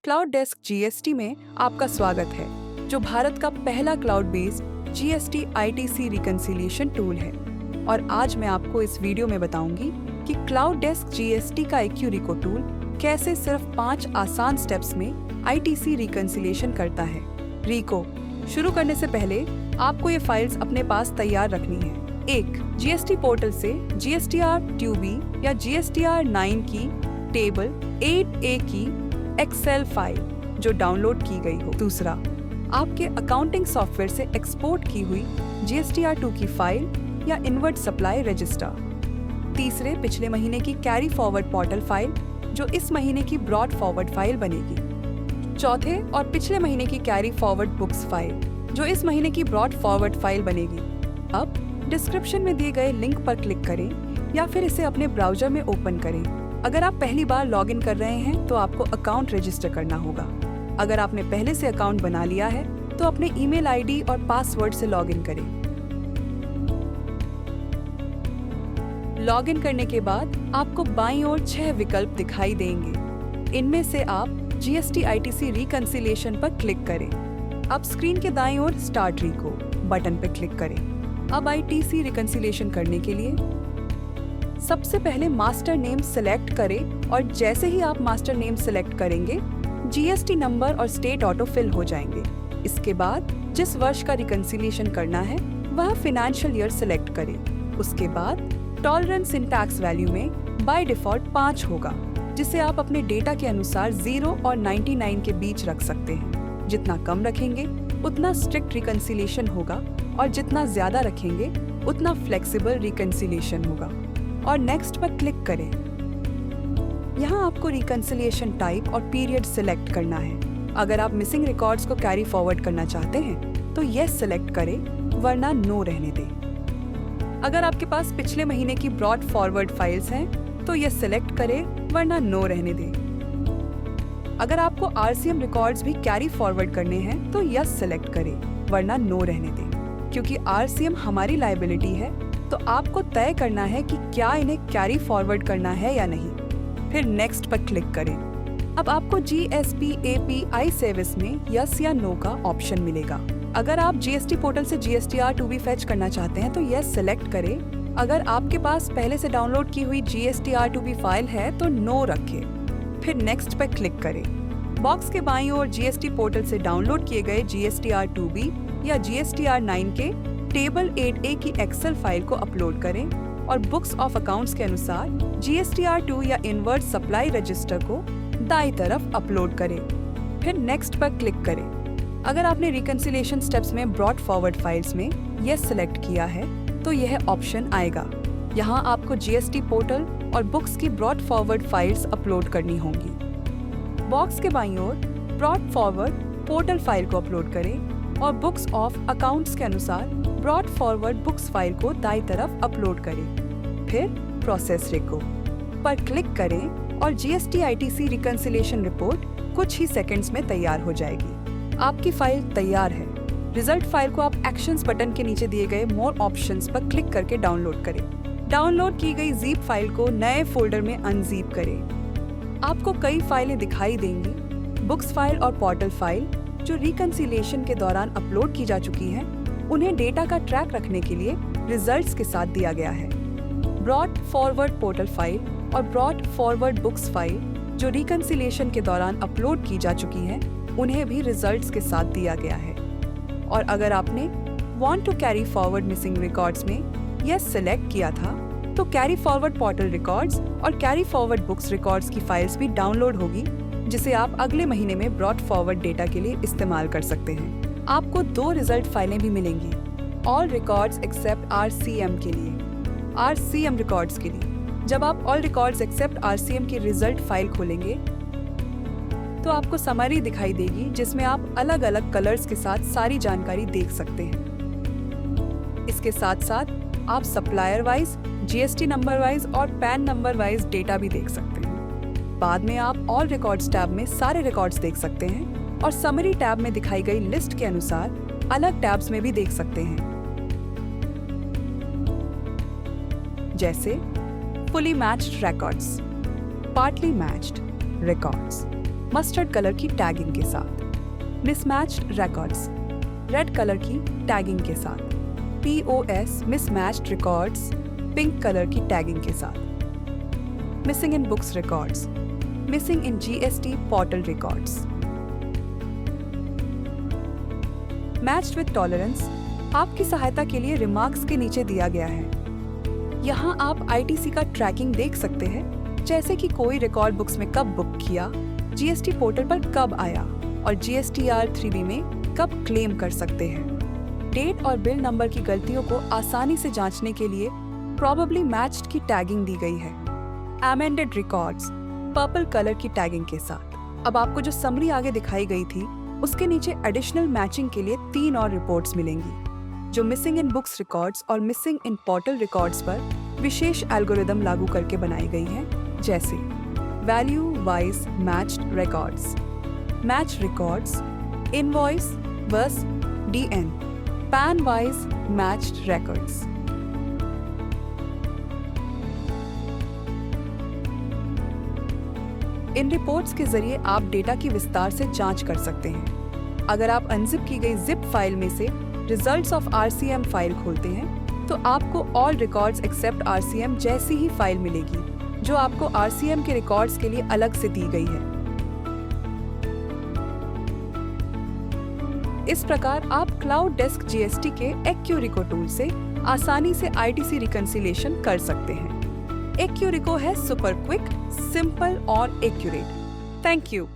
Cloud desk GST में आपका स्वागत है, जो भारत का पहला cloud based GST ITC reconciliation tool है। और आज मैं आपको इस वीडियो में बताऊंगी कि क्लाउड डेस्क जीएसटी का IQ-RICO टूल कैसे सिर्फ 5 आसान स्टेप्स में आईटीसी रिकंसिलिएशन करता है। रिको शुरू करने से पहले आपको ये फाइल्स अपने पास तैयार रखनी है। 1. जीएसटी पोर्टल से GSTR-2B या GSTR-9 की टेबल 8A की एक्सेल फाइल जो डाउनलोड की गई हो। 2. आपके अकाउंटिंग सॉफ्टवेयर से एक्सपोर्ट की हुई GSTR-2 की फाइल या इनवर्ट सप्लाई रजिस्टर। 3. पिछले महीने की कैरी फॉरवर्ड पोर्टल फाइल जो इस महीने की ब्रॉड फॉरवर्ड फाइल बनेगी। 4. और पिछले महीने की कैरी फॉरवर्ड बुक्स फाइल जो इस महीने की ब्रॉड फॉरवर्ड फाइल बनेगी। अब डिस्क्रिप्शन में दिए गए लिंक पर क्लिक करें या फिर इसे अपने ब्राउजर में ओपन करें। अगर आप पहली बार लॉगिन कर रहे हैं तो आपको अकाउंट रजिस्टर करना होगा। अगर आपने पहले से अकाउंट बना लिया है तो अपने ईमेल आईडी और पासवर्ड से लॉगिन करें। लॉगिन करने के बाद आपको बाईं ओर 6 विकल्प दिखाई देंगे। इनमें से आप जीएसटी आईटीसी रिकंसिलिएशन पर क्लिक करें। अब स्क्रीन के दाईं ओर स्टार्ट रिको बटन पर क्लिक करें। अब आईटीसी रिकंसिलिएशन करने के लिए सबसे पहले मास्टर नेम सिलेक्ट करें और जैसे ही आप मास्टर नेम सिलेक्ट करेंगे जीएसटी नंबर और स्टेट ऑटो फिल हो जाएंगे। इसके बाद जिस वर्ष का रिकंसिलिएशन करना है वह फाइनेंशियल ईयर सिलेक्ट करें। उसके बाद टॉलरेंस इन टैक्स वैल्यू में बाय डिफॉल्ट 5 होगा, जिसे आप अपने डेटा के अनुसार 0 और 99 के बीच रख सकते हैं। जितना कम रखेंगे उतना स्ट्रिक्ट रिकंसिलिएशन होगा और जितना ज्यादा रखेंगे उतना फ्लेक्सिबल रिकंसिलिएशन होगा। और नेक्स्ट पर क्लिक करें। यहाँ आपको रिकंसिलिएशन टाइप और पीरियड सिलेक्ट करना है। अगर आप मिसिंग रिकॉर्ड्स को कैरी फॉरवर्ड करना चाहते हैं तो यस सिलेक्ट करें, वरना नो रहने दें। अगर आपके पास पिछले महीने की ब्रॉड फॉरवर्ड फाइल्स हैं तो यस सिलेक्ट करें, वरना नो रहने दें। अगर आपको आरसीएम रिकॉर्ड्स भी कैरी फॉरवर्ड करने हैं तो यस सिलेक्ट करें, वरना नो रहने दें। क्योंकि आरसीएम हमारी लायबिलिटी है तो आपको तय करना है कि क्या इन्हें कैरी फॉरवर्ड करना है या नहीं। फिर नेक्स्ट पर क्लिक करें। अब आपको GSP API सर्विस में यस या नो का ऑप्शन मिलेगा। अगर आप जीएसटी पोर्टल से GSTR-2B फेच करना चाहते हैं तो यस सिलेक्ट करें। अगर आपके पास पहले से डाउनलोड की हुई GSTR-2B फाइल है तो नो रखें। फिर नेक्स्ट पर क्लिक करें। बॉक्स के बाईं ओर जीएसटी पोर्टल से डाउनलोड किए गए GSTR-2B या GSTR-9 के टेबल 8A की एक्सेल फाइल को अपलोड करें और बुक्स ऑफ अकाउंट्स के अनुसार GSTR-2 या इनवर्ट सप्लाई रजिस्टर को दाईं तरफ अपलोड करें। फिर नेक्स्ट पर क्लिक करें। अगर आपने रिकंसिलिएशन स्टेप्स में ब्रॉड फॉरवर्ड फाइल्स में यस सिलेक्ट किया है तो यह ऑप्शन आएगा। यहाँ आपको जीएसटी पोर्टल और बुक्स की ब्रॉड फॉरवर्ड फाइल्स अपलोड करनी होंगी। बॉक्स के बाईं ओर ब्रॉड फॉरवर्ड पोर्टल फाइल को अपलोड करें और बुक्स ऑफ अकाउंट्स के अनुसार ब्रॉड फॉरवर्ड बुक्स फाइल को दाईं तरफ अपलोड करें। फिर प्रोसेस रिको पर क्लिक करें और जीएसटी आईटीसी रिकंसिलिएशन रिपोर्ट कुछ ही सेकंड्स में तैयार हो जाएगी। आपकी फाइल तैयार है। रिजल्ट फाइल को आप एक्शंस बटन के नीचे दिए गए मोर ऑप्शंस पर क्लिक करके डाउनलोड करें। डाउनलोड की गई जीप फाइल को नए फोल्डर में अनजीप करें। आपको कई फाइलें दिखाई देंगी। बुक्स फाइल और पोर्टल फाइल जो रिकंसिलिएशन के दौरान अपलोड की जा चुकी है, उन्हें डेटा का ट्रैक रखने के लिए रिजल्ट्स के साथ दिया गया है। ब्रॉड फॉरवर्ड पोर्टल फाइल और ब्रॉड फॉरवर्ड बुक्स फाइल जो रिकंसिलिएशन के दौरान अपलोड की जा चुकी है, उन्हें भी रिजल्ट्स के साथ दिया गया है। और अगर आपने want to carry forward missing records में यस सिलेक्ट किया था तो कैरी फॉरवर्ड पोर्टल रिकॉर्ड्स और कैरी फॉरवर्ड बुक्स रिकॉर्ड्स की फाइल्स भी डाउनलोड होगी, जिसे आप अगले महीने में ब्रॉड फॉरवर्ड डेटा के लिए इस्तेमाल कर सकते हैं। आपको 2 रिजल्ट फाइलें भी मिलेंगी। ऑल रिकॉर्ड्स एक्सेप्ट RCM के लिए, RCM रिकॉर्ड्स के लिए। जब आप ऑल रिकॉर्ड्स एक्सेप्ट RCM की रिजल्ट फाइल खोलेंगे तो आपको समरी दिखाई देगी, जिसमें आप अलग अलग कलर्स के साथ सारी जानकारी देख सकते हैं। इसके साथ साथ आप supplier wise, GST number wise और पैन नंबर वाइज डेटा भी देख सकते हैं। बाद में आप ऑल रिकॉर्ड्स टैब में सारे रिकॉर्ड्स देख सकते हैं और समरी टैब में दिखाई गई लिस्ट के अनुसार अलग टैब्स में भी देख सकते हैं, जैसे fully matched records, partly matched records, mustard colour की टैगिंग के साथ, मिसमैच्ड रिकॉर्ड्स रेड कलर की टैगिंग के साथ, POS mismatched records pink colour की टैगिंग के साथ, missing in books records, missing in GST portal records. Matched with tolerance आपकी सहायता के लिए रिमार्क्स के नीचे दिया गया है। यहाँ आप ITC का ट्रैकिंग देख सकते हैं, जैसे कि कोई रिकॉर्ड बुक्स में कब बुक किया, GST पोर्टल पर कब आया और GSTR 3B में कब क्लेम कर सकते हैं। डेट और बिल नंबर की गलतियों को आसानी से जांचने के लिए प्रोबेबली मैच्ड की टैगिंग दी गई है। अमेंडेड रिकॉर्ड्स पर्पल कलर की टैगिंग के साथ। अब आपको जो समरी आगे दिखाई गई थी, उसके नीचे एडिशनल मैचिंग के लिए 3 और रिपोर्ट्स मिलेंगी, जो मिसिंग इन बुक्स रिकॉर्ड्स और मिसिंग इन पोर्टल रिकॉर्ड्स पर विशेष एल्गोरिदम लागू करके बनाई गई हैं, जैसे value wise matched records, match records, invoice versus DN, PAN wise matched records. इन रिपोर्ट्स के जरिए आप डेटा की विस्तार से जांच कर सकते हैं। अगर आप अनजिप की गई जिप फाइल में से रिजल्ट्स ऑफ RCM फाइल खोलते हैं, तो आपको ऑल रिकॉर्ड्स एक्सेप्ट RCM जैसी ही फाइल मिलेगी, जो आपको RCM के रिकॉर्ड्स के लिए अलग से दी गई है। इस प्रकार आप क्लाउड डेस्क GST के एक्यूरिको टूल से आसानी से ITC रिकंसिलिएशन कर सकते हैं। एक्यूरिको है सुपर क्विक, सिंपल और एक्यूरेट। Thank you.